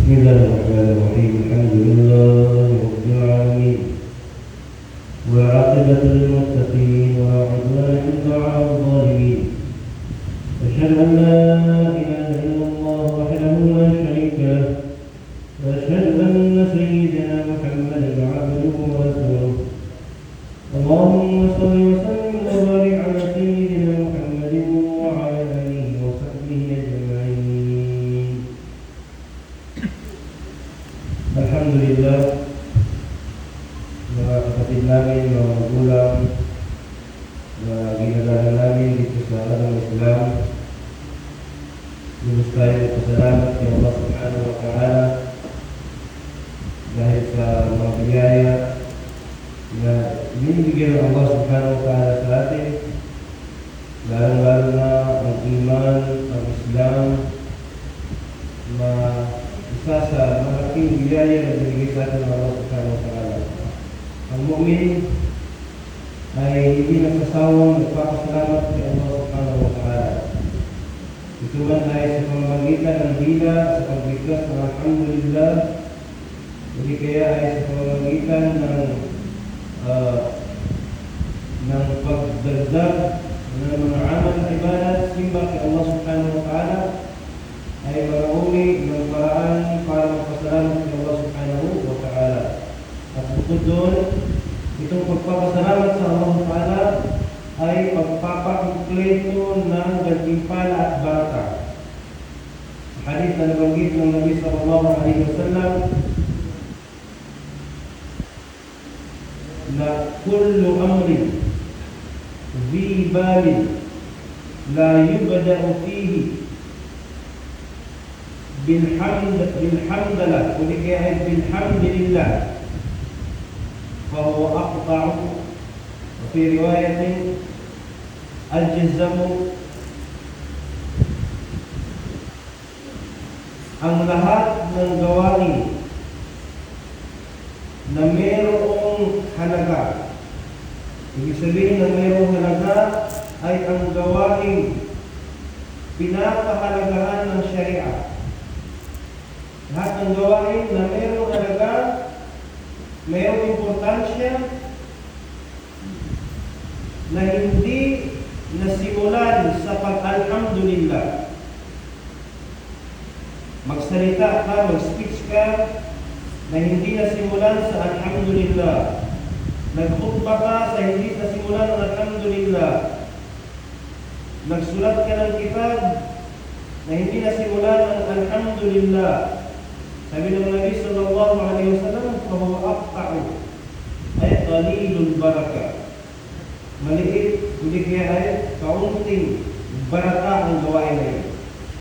بسم الله الرحمن الرحيم الحمد لله رب العالمين والعاقبة للمتقين ولا عدوان إلا على الظالمين أشهد أن لا إله إلا الله وحده لا شريك له وأشهد أن سيدنا محمدا عبده ورسوله اللهم صل وسلم وبارك على سيدنا محمد وعلى آله وصحبه أجمعين. Alhamdulillah, mga kapatid namin, mga magulang, mga ginagawa namin dito sa alam ng Islam, lubos tayo nagpasalamat kay Allah subhanahu wa ta'ala dahil sa mga biyaya na binibigyan ng Allah subhanahu wa ta'ala sa atin, lalo-lalo na ang iman, ang Islam, na isa sa malaking biyaya na binigay sa atin ng Allah subhanahu wa ta'ala. Ang mu'min ay hindi nagsasawang nagpapasalamat kay Allah subhanahu wa ta'ala. Ito man ay sa pamamagitan ng dila, sa pagbigkas ng alhamdulillah, hindi kaya ay sa pamamagitan ng pagdagdag ng mga amal na ibadat, simba kay Allah subhanahu wa ta'ala, ay marami ng paraan para magpasalamat kay Allah subhanahu wa ta'ala. At bukod doon, itong pagpapasalamat sa Allah subhanahu wa ta'ala ay pagpapakumpleto ng gantimpala at baraka. Hadith na nabanggit ng Nabi sallallahu alaihi wasallam na kullu amrin ذي بال لا يبدأ فيه بالحمد لله فهو أقطع. وفي رواية الجزم. Ang lahat ng gawain na mayroong halaga, ibig sabihin na mayroong halaga ay ang gawain pinapahalagahan ng Sharia. Lahat ng gawain na mayroong halaga, mayroong importansya, na hindi nasimulan sa pag-alhamdulillah. Magsalita ka, mag-speech ka, na hindi nasimulan sa alhamdulillah. Nagkhutbah ka sa hindi nasimulan ng alhamdulillah. Nagsulat ka ng kitab na hindi nasimulan ng alhamdulillah. Sabi ng Nabi sallallahu alaihi wasallam, fahuwa aqta'u, ay qalilul baraka. Maliit, hindi kaya ay kaunting baraka ang gawain na yun.